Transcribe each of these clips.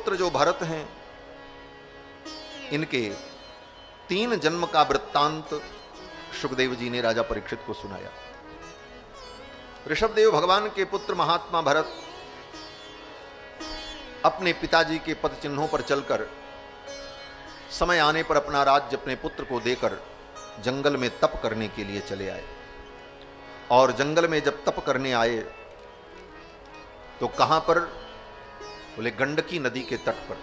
पुत्र जो भरत हैं, इनके 3 जन्म का वृत्तांत सुखदेव जी ने राजा परीक्षित को सुनाया। ऋषभदेव भगवान के पुत्र महात्मा भरत अपने पिताजी के पद चिन्हों पर चलकर समय आने पर अपना राज्य अपने पुत्र को देकर जंगल में तप करने के लिए चले आए। और जंगल में जब तप करने आए तो कहां पर? बोले गंडकी नदी के तट पर।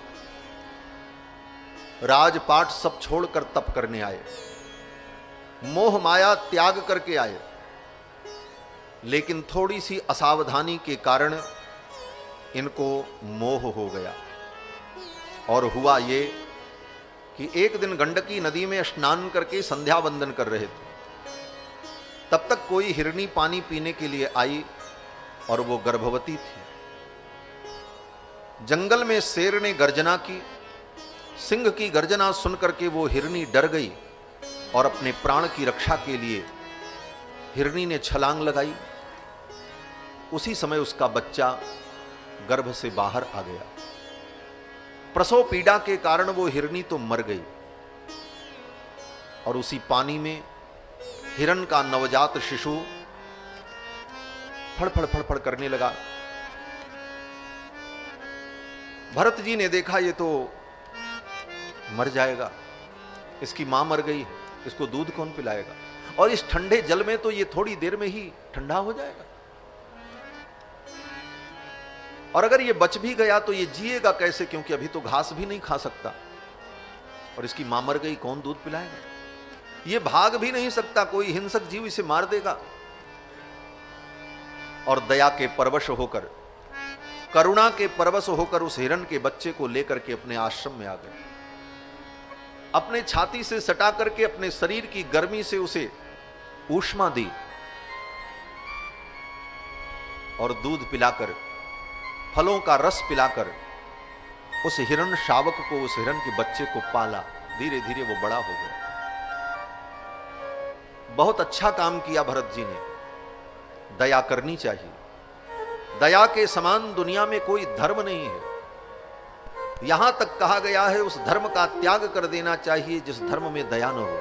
राजपाट सब छोड़कर तप करने आए, मोह माया त्याग करके आए, लेकिन थोड़ी सी असावधानी के कारण इनको मोह हो गया। और हुआ ये कि एक दिन गंडकी नदी में स्नान करके संध्या वंदन कर रहे थे, तब तक कोई हिरनी पानी पीने के लिए आई और वो गर्भवती थी। जंगल में शेर ने गर्जना की, सिंह की गर्जना सुनकर के वो हिरनी डर गई और अपने प्राण की रक्षा के लिए हिरनी ने छलांग लगाई। उसी समय उसका बच्चा गर्भ से बाहर आ गया। प्रसव पीड़ा के कारण वो हिरनी तो मर गई और उसी पानी में हिरण का नवजात शिशु फड़फड़ फड़फड़ करने लगा। भरत जी ने देखा ये तो मर जाएगा, इसकी मां मर गई, इसको दूध कौन पिलाएगा, और इस ठंडे जल में तो ये थोड़ी देर में ही ठंडा हो जाएगा, और अगर ये बच भी गया तो ये जिएगा कैसे, क्योंकि अभी तो घास भी नहीं खा सकता, और इसकी मां मर गई, कौन दूध पिलाएगा, ये भाग भी नहीं सकता, कोई हिंसक जीव इसे मार देगा। और दया के परवश होकर, करुणा के परवश होकर उस हिरण के बच्चे को लेकर के अपने आश्रम में आ गए। अपने छाती से सटा करके अपने शरीर की गर्मी से उसे ऊष्मा दी और दूध पिलाकर, फलों का रस पिलाकर उस हिरण शावक को, उस हिरण के बच्चे को पाला। धीरे धीरे वो बड़ा हो गया। बहुत अच्छा काम किया भरत जी ने। दया करनी चाहिए। दया के समान दुनिया में कोई धर्म नहीं है। यहां तक कहा गया है उस धर्म का त्याग कर देना चाहिए जिस धर्म में दया न हो।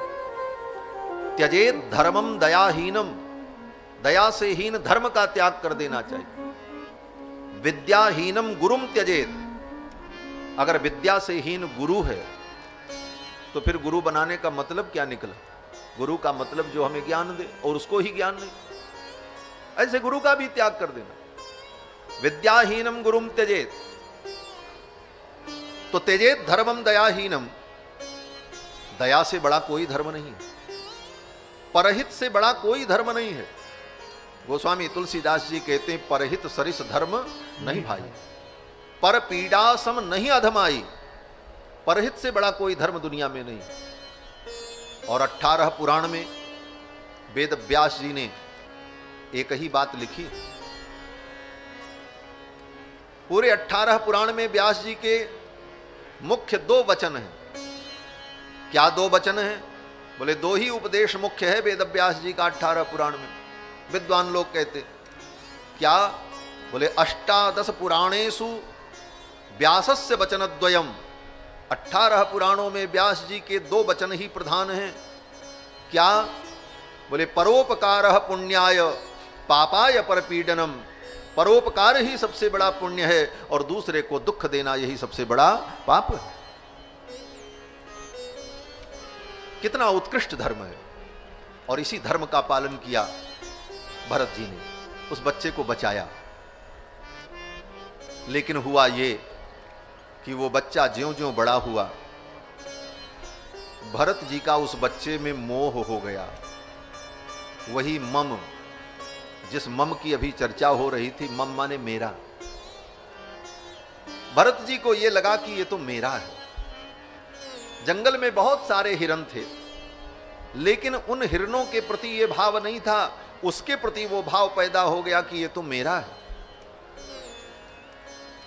त्यजेत धर्मम दयाहीनम, दया से हीन धर्म का त्याग कर देना चाहिए। विद्याहीनम गुरुम त्यजेत, अगर विद्या से हीन गुरु है तो फिर गुरु बनाने का मतलब क्या निकला? गुरु का मतलब जो हमें ज्ञान दे और उसको ही ज्ञान नहीं, ऐसे गुरु का भी त्याग कर देना। विद्याहीनम गुरुम त्यजेत, तो त्यजेत धर्मम दयाहीनम, दया से बड़ा कोई धर्म नहीं है, परहित से बड़ा कोई धर्म नहीं है। गोस्वामी तुलसीदास जी कहते हैं, परहित सरिस धर्म नहीं भाई, पर पीड़ा सम नहीं अधमाई। परहित से बड़ा कोई धर्म दुनिया में नहीं। और 18 पुराण में वेद व्यास जी ने एक ही बात लिखी। पूरे 18 पुराण में व्यास जी के मुख्य 2 वचन हैं। क्या 2 वचन हैं? बोले 2 ही उपदेश मुख्य है वेद व्यास जी का 18 पुराण में। विद्वान लोग कहते क्या? बोले 18 पुराणेषु व्यासस्य वचनद्वयम्, 18 पुराणों में व्यास जी के 2 वचन ही प्रधान हैं। क्या? बोले परोपकारः पुण्याय पापाय परपीडनम, परोपकार ही सबसे बड़ा पुण्य है और दूसरे को दुख देना यही सबसे बड़ा पाप है। कितना उत्कृष्ट धर्म है। और इसी धर्म का पालन किया भरत जी ने, उस बच्चे को बचाया। लेकिन हुआ ये कि वो बच्चा ज्यों-ज्यों बड़ा हुआ, भरत जी का उस बच्चे में मोह हो गया। वही मम, जिस मम की अभी चर्चा हो रही थी, मम माने मेरा। भरत जी को यह लगा कि ये तो मेरा है। जंगल में बहुत सारे हिरण थे, लेकिन उन हिरणों के प्रति यह भाव नहीं था, उसके प्रति वो भाव पैदा हो गया कि ये तो मेरा है।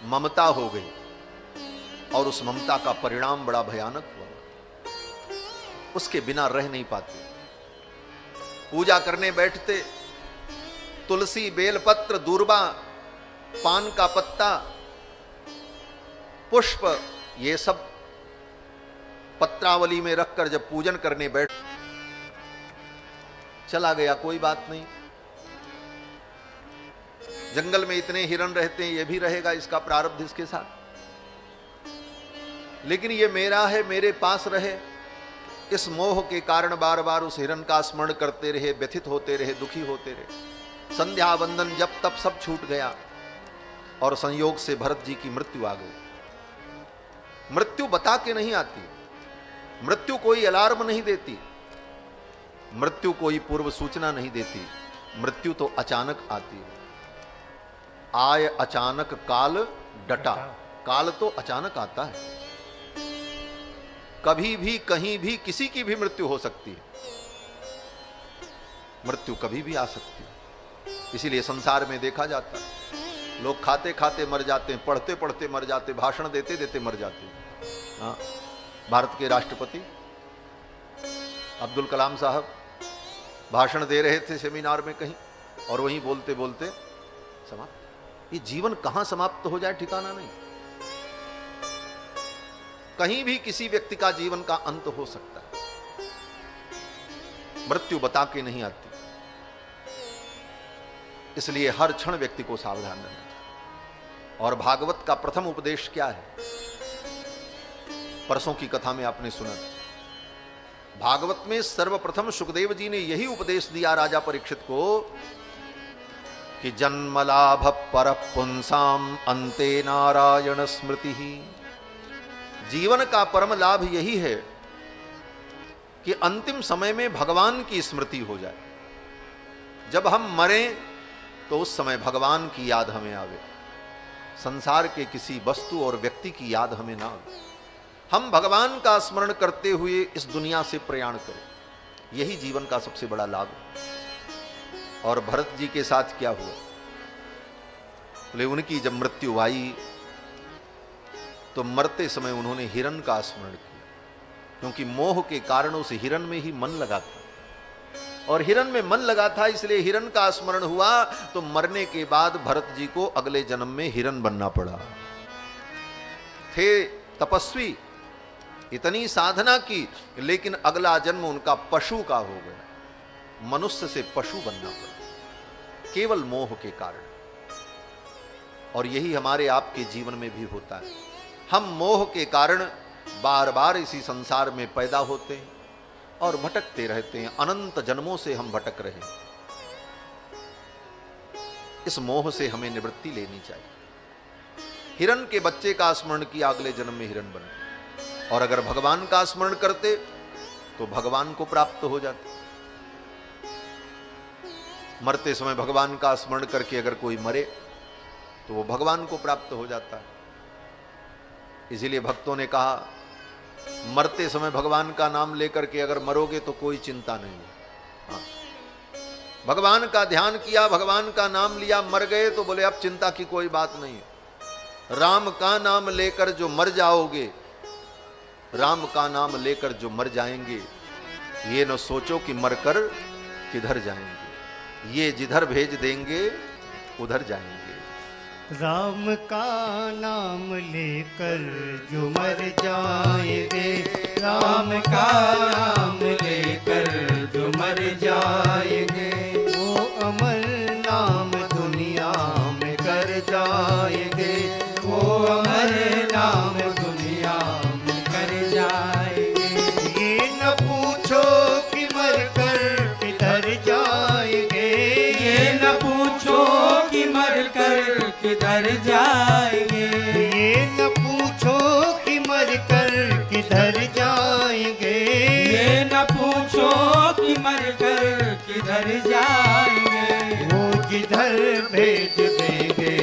ममता हो गई और उस ममता का परिणाम बड़ा भयानक हुआ। उसके बिना रह नहीं पाते। पूजा करने बैठते, तुलसी बेलपत्र दूर्बा पान का पत्ता पुष्प, ये सब पत्रावली में रखकर जब पूजन करने बैठ, चला गया, कोई बात नहीं। जंगल में इतने हिरण रहते हैं, ये भी रहेगा, इसका प्रारब्ध इसके साथ। लेकिन ये मेरा है, मेरे पास रहे, इस मोह के कारण बार बार उस हिरण का स्मरण करते रहे, व्यथित होते रहे, दुखी होते रहे। संध्या वंदन जब तब सब छूट गया और संयोग से भरत जी की मृत्यु आ गई। मृत्यु बता के नहीं आती, मृत्यु कोई अलार्म नहीं देती, मृत्यु कोई पूर्व सूचना नहीं देती, मृत्यु तो अचानक आती है। आय अचानक काल डटा, काल तो अचानक आता है। कभी भी कहीं भी किसी की भी मृत्यु हो सकती है, मृत्यु कभी भी आ सकती है। इसीलिए संसार में देखा जाता है, लोग खाते खाते मर जाते हैं, पढ़ते पढ़ते मर जाते, भाषण देते देते मर जाते हैं। हाँ, भारत के राष्ट्रपति अब्दुल कलाम साहब भाषण दे रहे थे सेमिनार में कहीं, और वहीं बोलते बोलते समाप्त। ये जीवन कहां समाप्त हो जाए ठिकाना नहीं। कहीं भी किसी व्यक्ति का जीवन का अंत हो सकता है, मृत्यु बता के नहीं आती। इसलिए हर क्षण व्यक्ति को सावधान रहना चाहिए। और भागवत का प्रथम उपदेश क्या है? परसों की कथा में आपने सुना, भागवत में सर्वप्रथम सुखदेव जी ने यही उपदेश दिया राजा परीक्षित को कि जन्मलाभ पर पुंसाम अंते नारायण स्मृति ही। जीवन का परम लाभ यही है कि अंतिम समय में भगवान की स्मृति हो जाए। जब हम मरें तो उस समय भगवान की याद हमें आवे, संसार के किसी वस्तु और व्यक्ति की याद हमें ना आवे। हम भगवान का स्मरण करते हुए इस दुनिया से प्रयाण करें, यही जीवन का सबसे बड़ा लाभ है। और भरत जी के साथ क्या हुआ? बोले उनकी जब मृत्यु आई तो मरते समय उन्होंने हिरण का स्मरण किया, क्योंकि मोह के कारण उस हिरण में ही मन लगा था, और हिरण में मन लगा था इसलिए हिरण का स्मरण हुआ। तो मरने के बाद भरत जी को अगले जन्म में हिरण बनना पड़ा। थे तपस्वी, इतनी साधना की, लेकिन अगला जन्म उनका पशु का हो गया, मनुष्य से पशु बनना पड़ा, केवल मोह के कारण। और यही हमारे आपके जीवन में भी होता है। हम मोह के कारण बार बार इसी संसार में पैदा होते हैं और भटकते रहते हैं। अनंत जन्मों से हम भटक रहे हैं। इस मोह से हमें निवृत्ति लेनी चाहिए। हिरण के बच्चे का स्मरण किया, अगले जन्म में हिरण बन, और अगर भगवान का स्मरण करते तो भगवान को प्राप्त हो जाते। मरते समय भगवान का स्मरण करके अगर कोई मरे तो वो भगवान को प्राप्त हो जाता है। इसीलिए भक्तों ने कहा, मरते समय भगवान का नाम लेकर के अगर मरोगे तो कोई चिंता नहीं है। हाँ, भगवान का ध्यान किया, भगवान का नाम लिया, मर गए तो बोले अब चिंता की कोई बात नहीं है। राम का नाम लेकर जो मर जाओगे, राम का नाम लेकर जो मर जाएंगे, ये न सोचो कि मरकर किधर जाएंगे, ये जिधर भेज देंगे उधर जाएंगे। राम का नाम लेकर जो मर जाएंगे, राम का नाम लेकर जो मर जाएंगे, वो अमर नाम दुनिया में कर जाएंगे, वो अमर नाम दुनिया में कर जाएंगे। ये न पूछो कि मर कर किधर जाएंगे, ये न पूछो कि मर कर किधर जाएंगे, ये न पूछो कि मर कर किधर जाएंगे, ये न पूछो कि मर कर किधर जाएंगे, वो जिधर भेज देंगे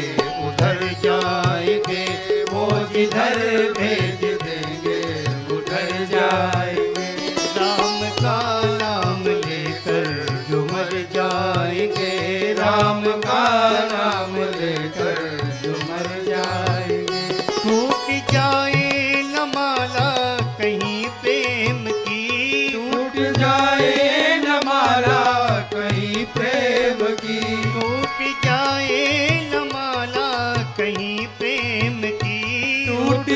उधर जाएंगे, वो जिधर भेज देंगे उधर जाएंगे। राम का नाम लेकर जो मर जाएंगे, राम का नाम लेकर जो मर जाएंगे। टूट जाए न माला कहीं प्रेम की, टूट जाए न माला कहीं प्रेम की, टूट जाए न माला कहीं प्रेम की, टूट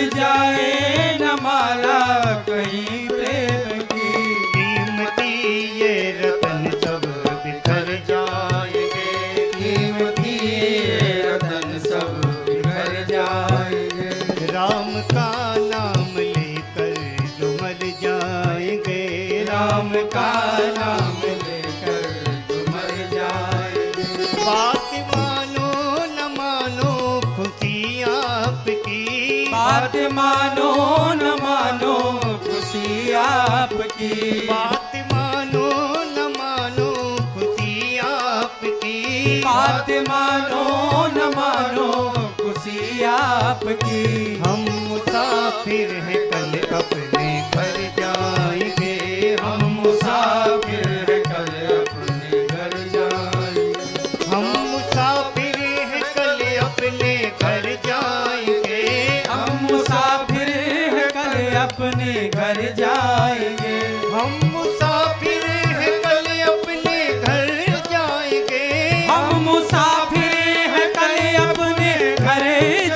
राम का नाम लेकर जो मर जाएंगे, राम का नाम लेकर जो मर जाएंगे। बात मानो न मानो खुशी आपकी, बात मानो न मानो खुशी आपकी, बात मानो न मानो खुशी आपकी, बात मानो न मानो खुशी आपकी। हम मुसाफिर हैं कल अपने घर जाएंगे, हम मुसाफिर हैं कल अपने घर जाएंगे। हम मुसाफिर हैं कल अपने घर जाएंगे, हम मुसाफिर हैं कल अपने घर जाएंगे। हम मुसाफिर हैं कल अपने घर जाएंगे, हम मुसाफिर हैं कल अपने घर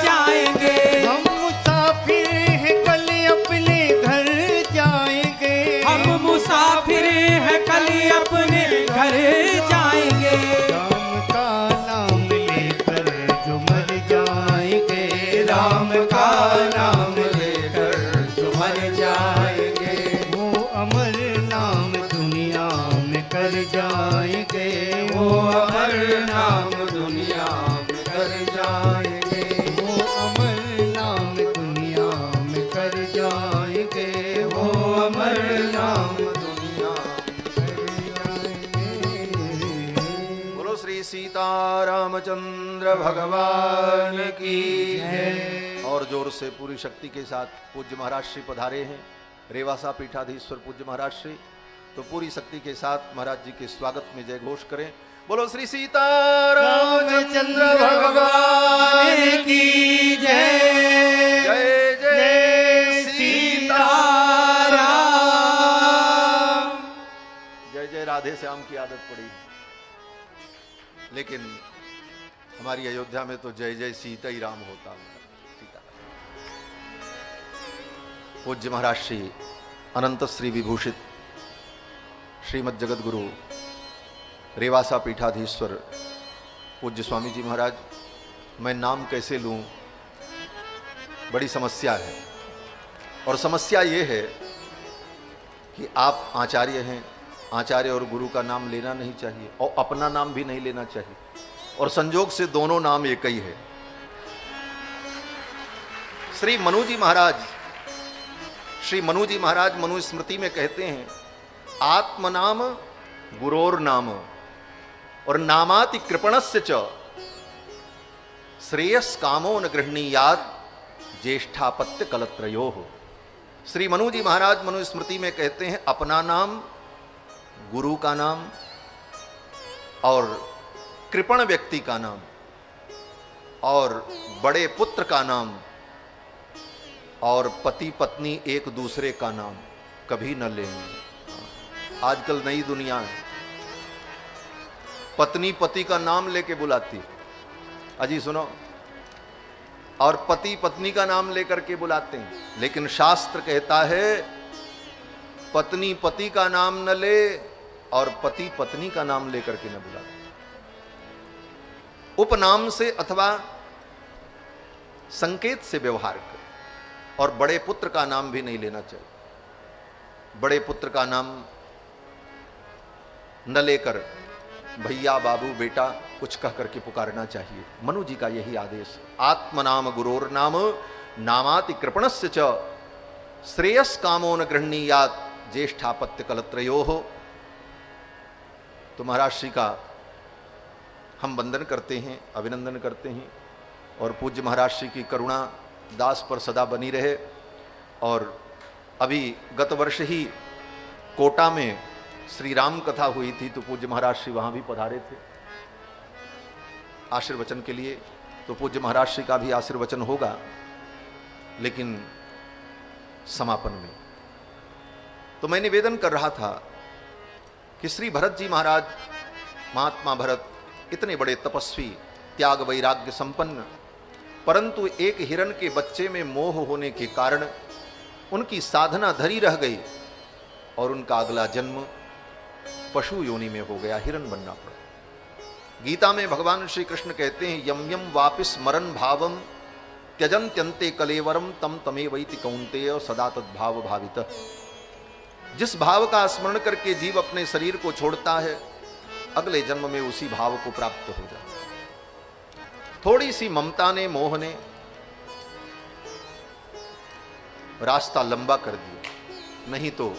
जाएंगे। हम मुसाफिर हैं कल अपने घर जाएंगे, हम मुसाफिर हैं कल अपने घर जाएंगे। राम का नाम लेकर जो मर जाएंगे, राम का नाम लेकर जो मर जाएंगे। वो अमर नाम दुनिया में कर जाएंगे, वो अमर नाम दुनिया में कर जाएंगे। वो अमर नाम दुनिया में कर जाएंगे, वो अमर नाम दुनिया बोलो श्री सीतारामचंद्र भगवान की जय। और जोर से पूरी शक्ति के साथ पूज्य महाराज श्री पधारे हैं, रेवासा पीठाधीश्वर पूज्य महाराज श्री। तो पूरी शक्ति के साथ महाराज जी के स्वागत में जय घोष करें। बोलो श्री सीतारामचंद्र भगवान की जय। जय जय सीताराम। जय जय राधे श्याम की आदत पड़ी, लेकिन हमारी अयोध्या में तो जय जय सीता ही राम होता है। पूज्य महाराज श्री अनंत श्री विभूषित श्रीमद जगत गुरु रेवासा पीठाधीश्वर पूज्य स्वामी जी महाराज, मैं नाम कैसे लूं, बड़ी समस्या है। और समस्या ये है कि आप आचार्य हैं, आचार्य और गुरु का नाम लेना नहीं चाहिए और अपना नाम भी नहीं लेना चाहिए, और संजोग से दोनों नाम एक ही है। श्री मनु जी महाराज, श्री मनु जी महाराज मनु स्मृति में कहते हैं, आत्मनाम गुरोर नाम और नामाति कृपणस्य च श्रेयस कामो न गृहणीयात् ज्येष्ठापत्य कलत्रयो हो। श्री मनु जी महाराज मनु स्मृति में कहते हैं, अपना नाम, गुरु का नाम और कृपण व्यक्ति का नाम और बड़े पुत्र का नाम और पति पत्नी एक दूसरे का नाम कभी न लेंगे। आजकल नई दुनिया है, पत्नी पति का नाम लेके बुलाती, अजी सुनो, और पति पत्नी का नाम लेकर के बुलाते हैं। लेकिन शास्त्र कहता है पत्नी पति का नाम न ले और पति पत्नी का नाम लेकर के न बुलाते। उपनाम से अथवा संकेत से व्यवहार कर, और बड़े पुत्र का नाम भी नहीं लेना चाहिए। बड़े पुत्र का नाम न लेकर भैया बाबू बेटा कुछ कह करके पुकारना चाहिए। मनु जी का यही आदेश। आत्मनाम गुरोर नाम नामाति कृपणस्य च श्रेयस कामो न गृहणीयात् ज्येष्ठापत्य कलत्रयो हो। तो महाराज श्री का हम वंदन करते हैं, अभिनंदन करते हैं, और पूज्य महाराज श्री की करुणा दास पर सदा बनी रहे। और अभी गत वर्ष ही कोटा में श्री राम कथा हुई थी, तो पूज्य महाराज श्री वहाँ भी पधारे थे आशीर्वचन के लिए। तो पूज्य महाराज श्री का भी आशीर्वचन होगा, लेकिन समापन में। तो मैं निवेदन कर रहा था कि श्री भरत जी महाराज, महात्मा भरत, इतने बड़े तपस्वी, त्याग वैराग्य संपन्न, परंतु एक हिरण के बच्चे में मोह होने के कारण उनकी साधना धरी रह गई और उनका अगला जन्म पशु योनि में हो गया, हिरण बनना पड़ा। गीता में भगवान श्री कृष्ण कहते हैं, यम यम वापिस मरण भावम त्यजन्त्यन्ते कलेवरम तम तमेवैति कौन्तेय सदा तद्भाव भावित। जिस भाव का स्मरण करके जीव अपने शरीर को छोड़ता है, अगले जन्म में उसी भाव को प्राप्त हो जाता है। थोड़ी सी ममता ने, मोह ने रास्ता लंबा कर दिया, नहीं तो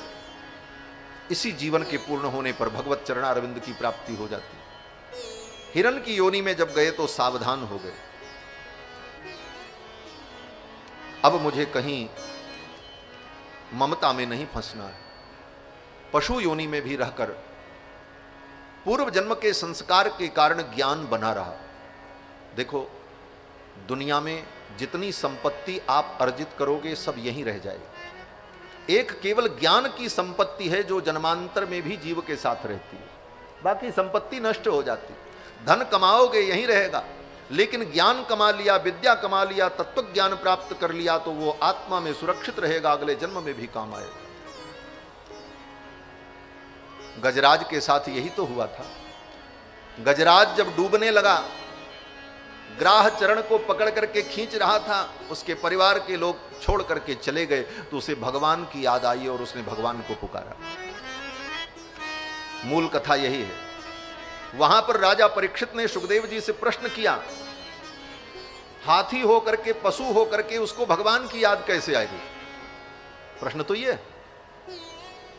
इसी जीवन के पूर्ण होने पर भगवत चरणारविंद की प्राप्ति हो जाती। हिरण की योनि में जब गए तो सावधान हो गए, अब मुझे कहीं ममता में नहीं फंसना है। पशु योनि में भी रहकर पूर्व जन्म के संस्कार के कारण ज्ञान बना रहा। देखो, दुनिया में जितनी संपत्ति आप अर्जित करोगे सब यहीं रह जाएगी। एक केवल ज्ञान की संपत्ति है जो जन्मांतर में भी जीव के साथ रहती है, बाकी संपत्ति नष्ट हो जाती। धन कमाओगे यहीं रहेगा, लेकिन ज्ञान कमा लिया, विद्या कमा लिया, तत्व ज्ञान प्राप्त कर लिया तो वो आत्मा में सुरक्षित रहेगा, अगले जन्म में भी काम आएगा। गजराज के साथ यही तो हुआ था। गजराज जब डूबने लगा, ग्राह चरण को पकड़ करके खींच रहा था, उसके परिवार के लोग छोड़ करके चले गए तो उसे भगवान की याद आई और उसने भगवान को पुकारा। मूल कथा यही है। वहां पर राजा परीक्षित ने सुखदेव जी से प्रश्न किया, हाथी हो करके, पशु हो करके उसको भगवान की याद कैसे आएगी? प्रश्न तो ये।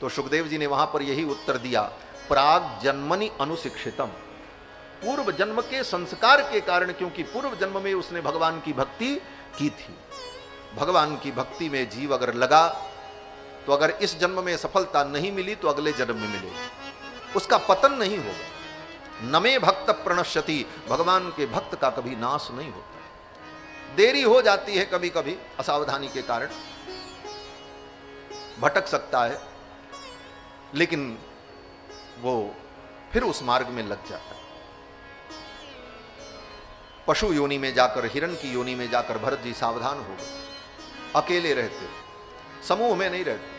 तो सुखदेव जी ने वहां पर यही उत्तर दिया, प्राग जन्मनि अनुशिक्षितम। पूर्व जन्म के संस्कार के कारण, क्योंकि पूर्व जन्म में उसने भगवान की भक्ति की थी। भगवान की भक्ति में जीव अगर लगा तो अगर इस जन्म में सफलता नहीं मिली तो अगले जन्म में मिलेगी, उसका पतन नहीं होगा। नमे भक्त प्रणश्यति, भगवान के भक्त का कभी नाश नहीं होता। देरी हो जाती है, कभी कभी असावधानी के कारण भटक सकता है, लेकिन वो फिर उस मार्ग में लग जाता है। पशु योनि में जाकर, हिरण की योनि में जाकर भरत जी सावधान हो गए। अकेले रहते, समूह में नहीं रहते,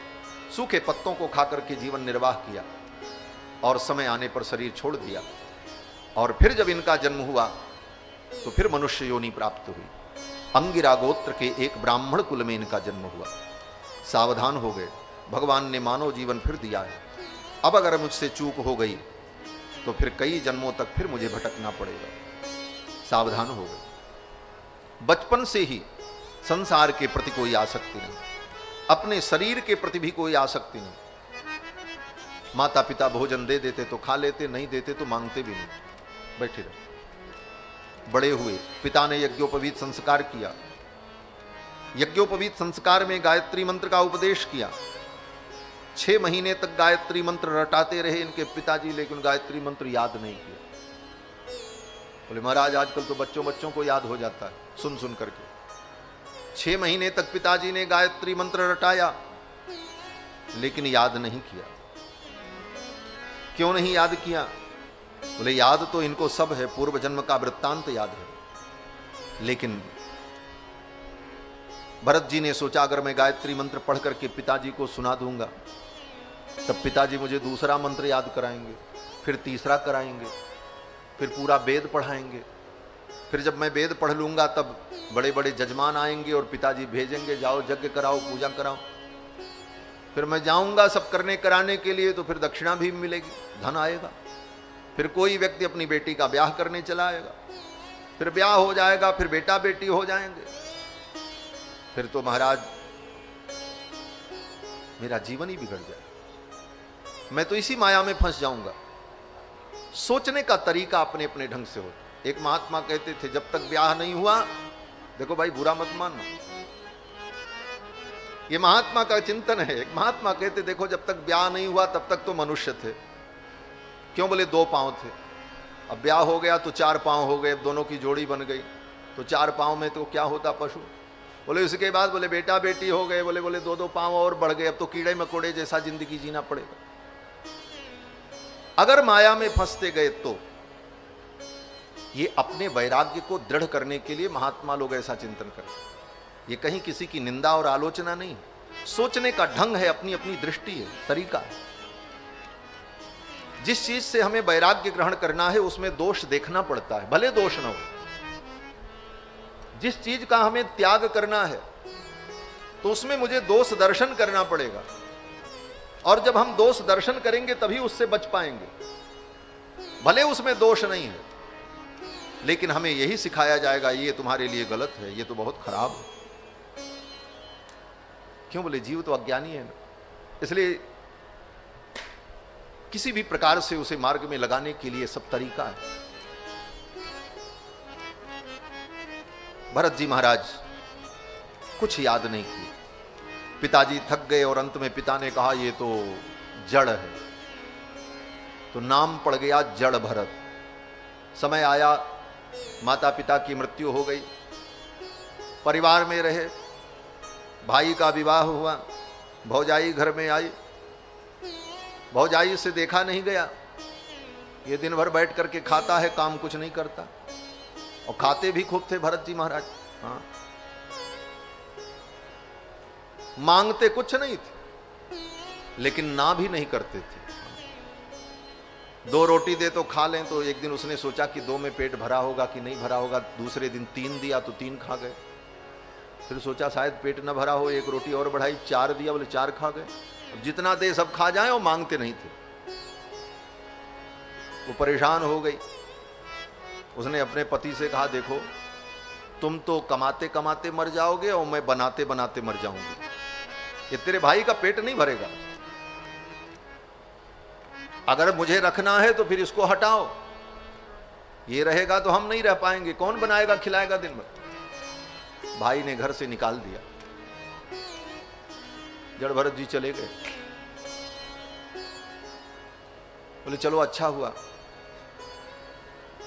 सूखे पत्तों को खाकर के जीवन निर्वाह किया और समय आने पर शरीर छोड़ दिया। और फिर जब इनका जन्म हुआ तो फिर मनुष्य योनि प्राप्त हुई। अंगिरा गोत्र के एक ब्राह्मण कुल में इनका जन्म हुआ। सावधान हो गए, भगवान ने मानव जीवन फिर दिया है, अब अगर मुझसे चूक हो गई तो फिर कई जन्मों तक फिर मुझे भटकना पड़ेगा। सावधान हो गए। बचपन से ही संसार के प्रति कोई आसक्ति नहीं, अपने शरीर के प्रति भी कोई आसक्ति नहीं। माता पिता भोजन दे देते तो खा लेते, नहीं देते तो मांगते भी नहीं, बैठे रहे। बड़े हुए, पिता ने यज्ञोपवीत संस्कार किया। यज्ञोपवीत संस्कार में गायत्री मंत्र का उपदेश किया। 6 महीने तक गायत्री मंत्र रटाते रहे इनके पिताजी, लेकिन गायत्री मंत्र याद नहीं किया। बोले महाराज आजकल तो बच्चों को याद हो जाता है सुन सुन करके। 6 महीने तक पिताजी ने गायत्री मंत्र रटाया, लेकिन याद नहीं किया। क्यों नहीं याद किया? बोले याद तो इनको सब है, पूर्व जन्म का वृत्तांत याद है। लेकिन भरत जी ने सोचा अगर मैं गायत्री मंत्र पढ़ करके पिताजी को सुना दूंगा तब पिताजी मुझे दूसरा मंत्र याद कराएंगे, फिर तीसरा कराएंगे, फिर पूरा वेद पढ़ाएंगे। फिर जब मैं वेद पढ़ लूंगा तब बड़े बड़े जजमान आएंगे और पिताजी भेजेंगे, जाओ यज्ञ कराओ, पूजा कराओ। फिर मैं जाऊंगा सब करने कराने के लिए, तो फिर दक्षिणा भी मिलेगी, धन आएगा। फिर कोई व्यक्ति अपनी बेटी का ब्याह करने चला आएगा, फिर ब्याह हो जाएगा, फिर बेटा बेटी हो जाएंगे। फिर तो महाराज मेरा जीवन ही बिगड़ जाएगा, मैं तो इसी माया में फंस जाऊंगा। सोचने का तरीका अपने अपने ढंग से हो। एक महात्मा कहते थे जब तक ब्याह नहीं हुआ, देखो भाई बुरा मत मानना, ये महात्मा का चिंतन है। एक महात्मा कहते देखो जब तक ब्याह नहीं हुआ तब तक तो मनुष्य थे। क्यों? बोले 2 पांव थे, अब ब्याह हो गया तो 4 पांव हो गए, दोनों की जोड़ी बन गई, तो 4 पांव में तो क्या होता पशु। बोले उसके बाद बोले बेटा बेटी हो गए, बोले 2-2 पांव और बढ़ गए, अब तो कीड़े मकोड़े जैसा जिंदगी जीना पड़ेगा। अगर माया में फंसते गए तो ये अपने वैराग्य को दृढ़ करने के लिए महात्मा लोग ऐसा चिंतन करते। ये कहीं किसी की निंदा और आलोचना नहीं, सोचने का ढंग है, अपनी अपनी दृष्टि है, तरीका है। जिस चीज से हमें वैराग्य ग्रहण करना है उसमें दोष देखना पड़ता है, भले दोष न हो। जिस चीज का हमें त्याग करना है तो उसमें मुझे दोष दर्शन करना पड़ेगा, और जब हम दोष दर्शन करेंगे तभी उससे बच पाएंगे। भले उसमें दोष नहीं है, लेकिन हमें यही सिखाया जाएगा ये तुम्हारे लिए गलत है, ये तो बहुत खराब है। क्यों? बोले जीव तो अज्ञानी है ना, इसलिए किसी भी प्रकार से उसे मार्ग में लगाने के लिए सब तरीका है। भरत जी महाराज कुछ याद नहीं किए। पिताजी थक गए और अंत में पिता ने कहा ये तो जड़ है, तो नाम पड़ गया जड़ भरत। समय आया, माता पिता की मृत्यु हो गई, परिवार में रहे, भाई का विवाह हुआ, भौजाई घर में आई, भौजाई से देखा नहीं गया, ये दिन भर बैठ करके खाता है, काम कुछ नहीं करता, और खाते भी खूब थे भरत जी महाराज। हाँ, मांगते कुछ नहीं थे, लेकिन ना भी नहीं करते थे। दो रोटी दे तो खा लें, तो एक दिन उसने सोचा कि दो में पेट भरा होगा कि नहीं भरा होगा, दूसरे दिन 3 दिया तो 3 खा गए, फिर सोचा शायद पेट न भरा हो, एक रोटी और बढ़ाई, 4 दिया, बोले 4 खा गए। अब जितना दे सब खा जाए, और मांगते नहीं थे। वो परेशान हो गई, उसने अपने पति से कहा देखो तुम तो कमाते कमाते मर जाओगे और मैं बनाते बनाते मर जाऊंगी, ये तेरे भाई का पेट नहीं भरेगा। अगर मुझे रखना है तो फिर इसको हटाओ, ये रहेगा तो हम नहीं रह पाएंगे, कौन बनाएगा खिलाएगा दिन भर। भाई ने घर से निकाल दिया, जड़ भरत जी चले गए। बोले चलो अच्छा हुआ,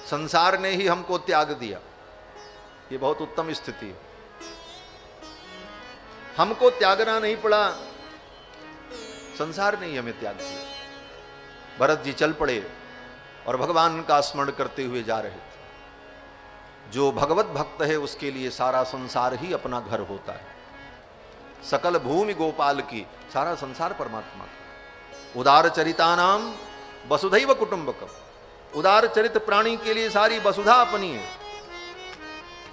संसार ने ही हमको त्याग दिया, ये बहुत उत्तम स्थिति है। हमको त्यागना नहीं पड़ा, संसार ने ही हमें त्याग दिया। भरत जी चल पड़े और भगवान का स्मरण करते हुए जा रहे थे। जो भगवत भक्त है उसके लिए सारा संसार ही अपना घर होता है। सकल भूमि गोपाल की, सारा संसार परमात्मा का। उदार चरितानाम वसुधैव कुटुंबकम, उदार चरित प्राणी के लिए सारी वसुधा अपनी है।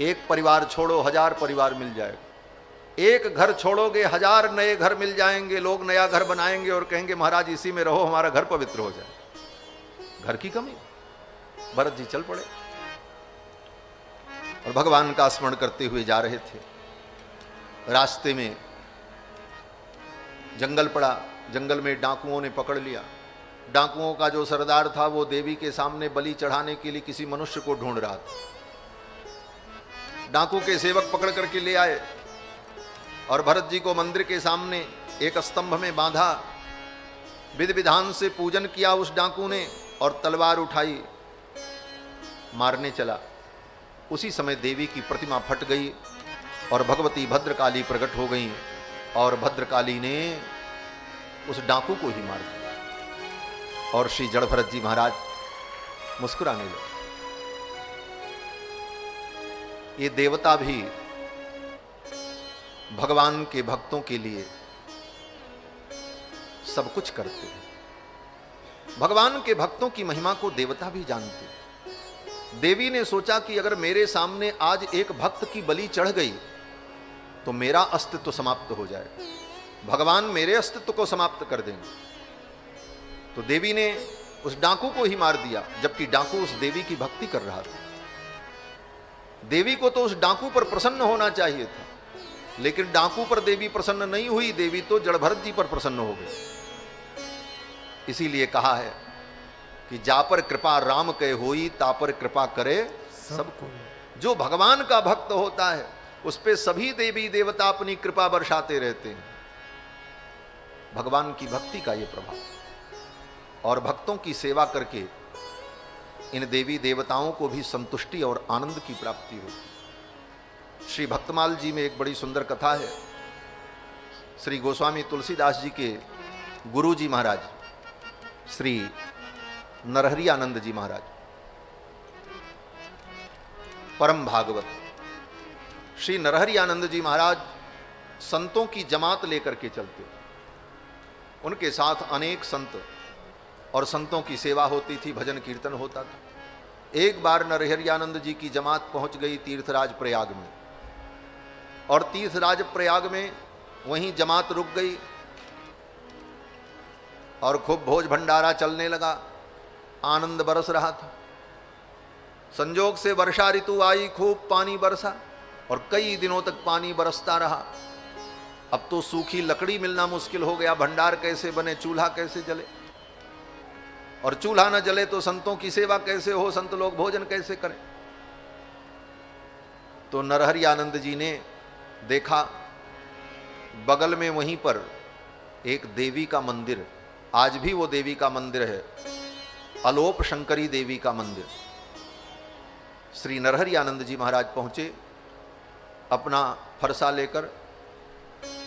एक परिवार छोड़ो 1000 परिवार मिल जाएगा, एक घर छोड़ोगे 1000 नए घर मिल जाएंगे। लोग नया घर बनाएंगे और कहेंगे महाराज इसी में रहो, हमारा घर पवित्र हो जाए। घर की कमी। भरत जी चल पड़े और भगवान का स्मरण करते हुए जा रहे थे। रास्ते में जंगल पड़ा, जंगल में डाकुओं ने पकड़ लिया। डाकुओं का जो सरदार था वो देवी के सामने बलि चढ़ाने के लिए किसी मनुष्य को ढूंढ रहा था। डाकू के सेवक पकड़ करके ले आए और भरत जी को मंदिर के सामने एक स्तंभ में बांधा। विधि विधान से पूजन किया उस डाकू ने और तलवार उठाई, मारने चला। उसी समय देवी की प्रतिमा फट गई और भगवती भद्रकाली प्रकट हो गई और भद्रकाली ने उस डाकू को ही मार दिया। और श्री जड़ भरत जी महाराज मुस्कुराने लगे। ये देवता भी भगवान के भक्तों के लिए सब कुछ करते हैं। भगवान के भक्तों की महिमा को देवता भी जानते हैं। देवी ने सोचा कि अगर मेरे सामने आज एक भक्त की बलि चढ़ गई तो मेरा अस्तित्व समाप्त हो जाएगा, भगवान मेरे अस्तित्व को समाप्त कर देंगे। तो देवी ने उस डाकू को ही मार दिया, जबकि डाकू उस देवी की भक्ति कर रहा था। देवी को तो उस डाकू पर प्रसन्न होना चाहिए था, लेकिन डाकू पर देवी प्रसन्न नहीं हुई, देवी तो जड़ भरत जी पर प्रसन्न हो गई। इसीलिए कहा है कि जा पर कृपा राम के होई, ता पर कृपा करे सबको। जो भगवान का भक्त होता है उस पे सभी देवी देवता अपनी कृपा बरसाते रहते हैं। भगवान की भक्ति का ये प्रभाव, और भक्तों की सेवा करके इन देवी देवताओं को भी संतुष्टि और आनंद की प्राप्ति होती। श्री भक्तमाल जी में एक बड़ी सुंदर कथा है। श्री गोस्वामी तुलसीदास जी के गुरु जी महाराज श्री नरहरि आनंद जी महाराज, परम भागवत। श्री नरहरि आनंद जी महाराज संतों की जमात लेकर के चलते, उनके साथ अनेक संत और संतों की सेवा होती थी, भजन कीर्तन होता था। एक बार नरहरि आनंद जी की जमात पहुंच गई तीर्थराज प्रयाग में। और तीर्थराज प्रयाग में वहीं जमात रुक गई और खूब भोज भंडारा चलने लगा, आनंद बरस रहा था। संजोग से वर्षा ऋतु आई, खूब पानी बरसा और कई दिनों तक पानी बरसता रहा। अब तो सूखी लकड़ी मिलना मुश्किल हो गया, भंडार कैसे बने, चूल्हा कैसे जले, और चूल्हा न जले तो संतों की सेवा कैसे हो, संत लोग भोजन कैसे करें। तो नरहरि आनंद जी ने देखा बगल में वहीं पर एक देवी का मंदिर, आज भी वो देवी का मंदिर है, अलोप शंकरी देवी का मंदिर। श्री नरहरि आनंद जी महाराज पहुंचे अपना फरसा लेकर,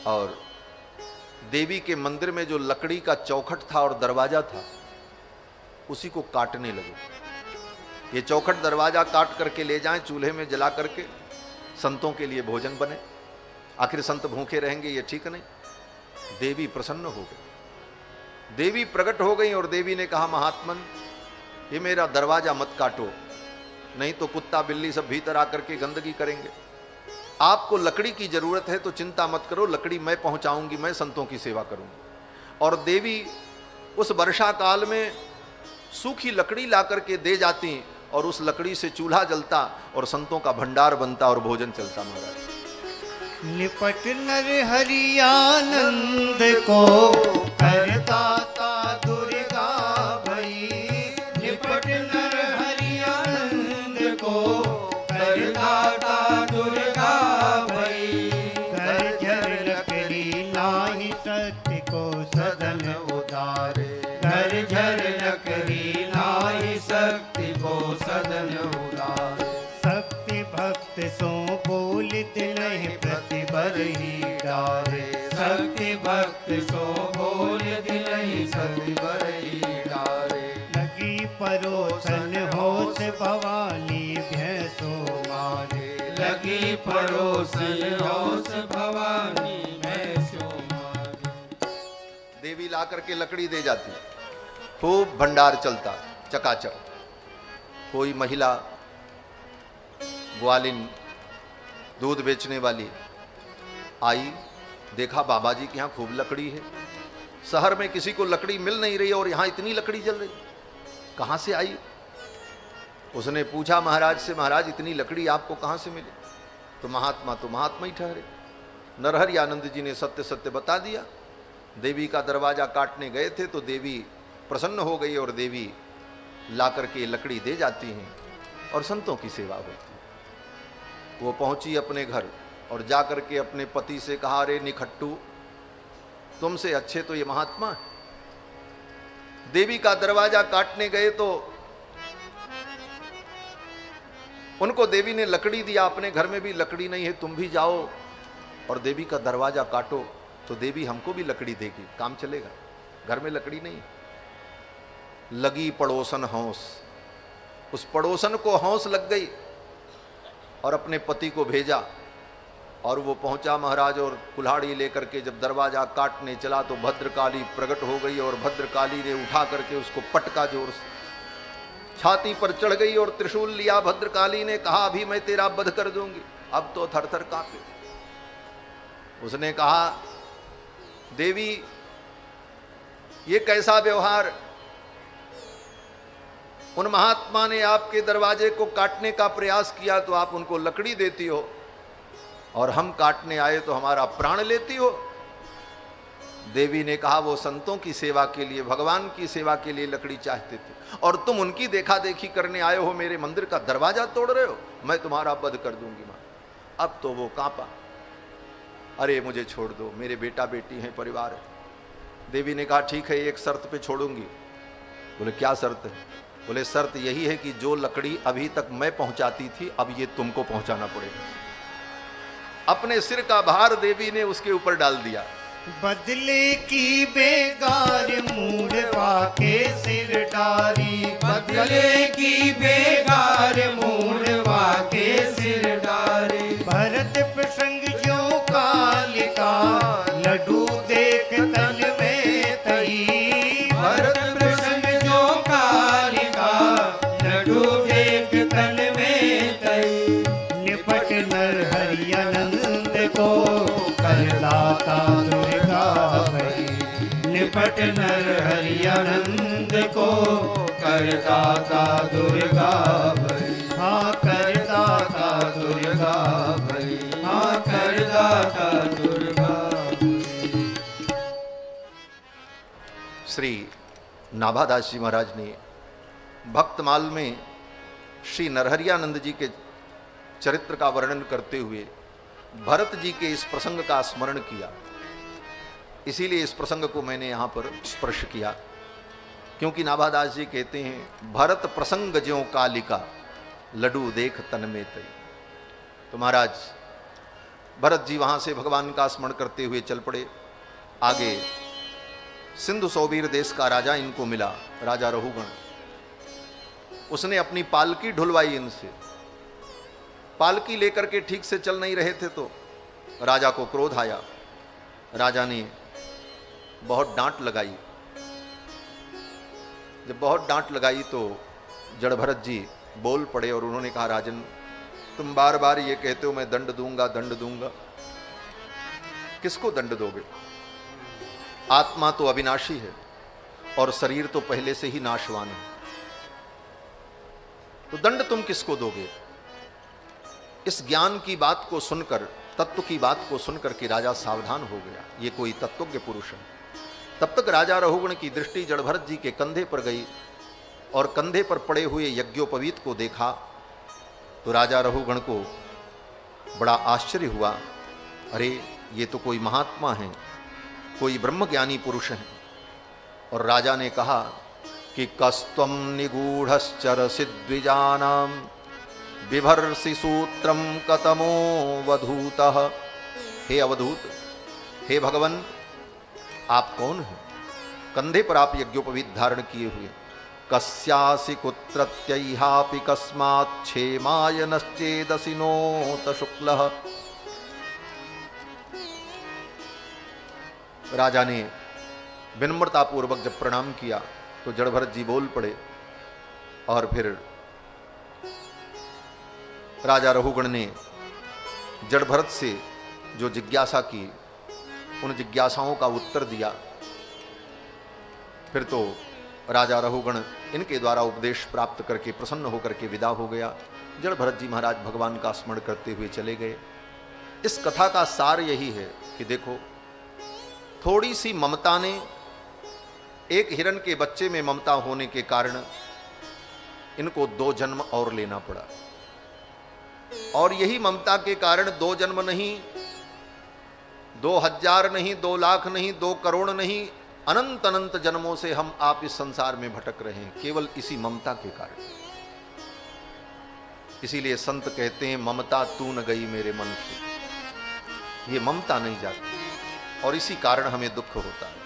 और देवी के मंदिर में जो लकड़ी का चौखट था और दरवाजा था उसी को काटने लगे। ये चौखट दरवाजा काट करके ले जाएं, चूल्हे में जला करके संतों के लिए भोजन बने, आखिर संत भूखे रहेंगे ये ठीक नहीं। देवी प्रसन्न हो गई, देवी प्रकट हो गई और देवी ने कहा, महात्मन ये मेरा दरवाजा मत काटो, नहीं तो कुत्ता बिल्ली सब भीतर आकर के गंदगी करेंगे। आपको लकड़ी की जरूरत है तो चिंता मत करो, लकड़ी मैं पहुंचाऊंगी, मैं संतों की सेवा करूंगी। और देवी उस वर्षा काल में सूखी लकड़ी ला करके दे जाती और उस लकड़ी से चूल्हा जलता और संतों का भंडार बनता और भोजन चलता। महाराज निपट नरहरि आनंद को करदाता दुर्गा भई, निपट नरहरि आनंद को करदाता दुर्गा भई। कर झर लकड़ी नाही शक्ति को सदन उदारे, घर झर लकड़ी नाहि शक्ति को सदन उदारे। शक्ति भक्त सो बोलित नहीं प्रतिबर ही डारे, शक्ति भक्त सो बोल दिलहि सति बरही डारे। लगी परोसन होश भवानी भैंसो मारे, लगी परोसन होश भवानी भैंसो मारे। देवी ला करके लकड़ी दे जाती, खूब भंडार चलता चकाचक। कोई महिला ग्वालिन दूध बेचने वाली आई, देखा बाबा जी के यहाँ खूब लकड़ी है, शहर में किसी को लकड़ी मिल नहीं रही और यहाँ इतनी लकड़ी जल रही, कहाँ से आई? उसने पूछा महाराज से, महाराज इतनी लकड़ी आपको कहाँ से मिली? तो महात्मा ही ठहरे। नरहरि आनंद जी ने सत्य सत्य बता दिया। देवी का दरवाजा काटने गए थे तो देवी प्रसन्न हो गई और देवी ला करके लकड़ी दे जाती हैं और संतों की सेवा होती है। वो पहुंची अपने घर और जा करके अपने पति से कहा, अरे निखट्टू, तुमसे अच्छे तो ये महात्मा है। देवी का दरवाजा काटने गए तो उनको देवी ने लकड़ी दिया, अपने घर में भी लकड़ी नहीं है, तुम भी जाओ और देवी का दरवाजा काटो तो देवी हमको भी लकड़ी देगी, काम चलेगा, घर में लकड़ी नहीं। लगी पड़ोसन हौस, उस पड़ोसन को हौस लग गई और अपने पति को भेजा और वो पहुंचा महाराज, और कुल्हाड़ी लेकर के जब दरवाजा काटने चला तो भद्रकाली प्रकट हो गई और भद्रकाली ने उठा करके उसको पटका जोर से, छाती पर चढ़ गई और त्रिशूल लिया। भद्रकाली ने कहा, अभी मैं तेरा वध कर दूंगी। अब तो थर थर कांपे। उसने कहा, देवी ये कैसा व्यवहार, उन महात्मा ने आपके दरवाजे को काटने का प्रयास किया तो आप उनको लकड़ी देती हो और हम काटने आए तो हमारा प्राण लेती हो। देवी ने कहा, वो संतों की सेवा के लिए, भगवान की सेवा के लिए लकड़ी चाहते थे और तुम उनकी देखा देखी करने आए हो, मेरे मंदिर का दरवाजा तोड़ रहे हो, मैं तुम्हारा वध कर दूंगी। मां अब तो वो कांपा, अरे मुझे छोड़ दो, मेरे बेटा बेटी हैं, परिवार है। देवी ने कहा, ठीक है, एक शर्त पे छोड़ूंगी। बोले, क्या शर्त है? बोले, शर्त यही है कि जो लकड़ी अभी तक मैं पहुंचाती थी अब ये तुमको पहुंचाना पड़ेगा। अपने सिर का भार देवी ने उसके ऊपर डाल दिया। बदले की बेगार मूढ़वा के सिर डारी, बदले की बेगार मूढ़वा के सिर डारे। भरत प्रसंग जो कालिका लड्डू देख तन में तई, भरत प्रसंग जो कालिका लड्डू देख तन में तई। निपट नरहरि आनंद को निपट नर हरि आनंद को, करदाता दुर्गा भई, हाँ करदाता दुर्गा भई, हाँ करदाता दुर्गा। श्री नाभादास जी महाराज ने भक्तमाल में श्री नरहरियानंद जी के चरित्र का वर्णन करते हुए भरत जी के इस प्रसंग का स्मरण किया। इसीलिए इस प्रसंग को मैंने यहाँ पर स्पर्श किया, क्योंकि नाभादास जी कहते हैं भरत प्रसंग ज्यों कालिका, लड्डू देख तन में तई। तो महाराज भरत जी वहाँ से भगवान का स्मरण करते हुए चल पड़े। आगे सिंधु सौबीर देश का राजा इनको मिला, राजा रहुगण। उसने अपनी पालकी ढुलवाई इनसे। पालकी लेकर के ठीक से चल नहीं रहे थे तो राजा को क्रोध आया। राजा ने बहुत डांट लगाई। जब बहुत डांट लगाई तो जड़ भरत जी बोल पड़े और उन्होंने कहा, राजन तुम बार बार ये कहते हो मैं दंड दूंगा दंड दूंगा, किसको दंड दोगे? आत्मा तो अविनाशी है और शरीर तो पहले से ही नाशवान है, तो दंड तुम किसको दोगे? इस ज्ञान की बात को सुनकर, तत्व की बात को सुनकर के राजा सावधान हो गया। ये कोई तत्वज्ञ पुरुष है। तब तक राजा रहुगण की दृष्टि जड़ भरत जी के कंधे पर गई और कंधे पर पड़े हुए यज्ञोपवीत को देखा तो राजा रहुगण को बड़ा आश्चर्य हुआ। अरे ये तो कोई महात्मा है, कोई ब्रह्मज्ञानी पुरुष है। और राजा ने कहा कि कस्त्वं निगूढ़श्चरसि द्विजानां बिभर्षि सूत्रम कतमो वधूतः। हे अवधूत, हे भगवन, आप कौन हैं? कंधे पर आप यज्ञोपवीत धारण किए हुए, कस्यासि कुत्रत्यैहापि कस्मात् क्षेमाय नश्चेदसि नोत शुक्लः। राजा ने विनम्रतापूर्वक जब प्रणाम किया तो जड़ भरत जी बोल पड़े और फिर राजा रहुगण ने जड़ भरत से जो जिज्ञासा की उन जिज्ञासाओं का उत्तर दिया। फिर तो राजा रहुगण इनके द्वारा उपदेश प्राप्त करके प्रसन्न होकर के विदा हो गया। जड़ भरत जी महाराज भगवान का स्मरण करते हुए चले गए। इस कथा का सार यही है कि देखो, थोड़ी सी ममता ने, एक हिरण के बच्चे में ममता होने के कारण इनको 2 जन्म और लेना पड़ा। और यही ममता के कारण 2 जन्म नहीं, 2000 नहीं, 2 लाख नहीं, 2 करोड़ नहीं, अनंत अनंत जन्मों से हम आप इस संसार में भटक रहे हैं, केवल इसी ममता के कारण। इसीलिए संत कहते हैं ममता तू न गई मेरे मन से। ये ममता नहीं जाती और इसी कारण हमें दुख होता है।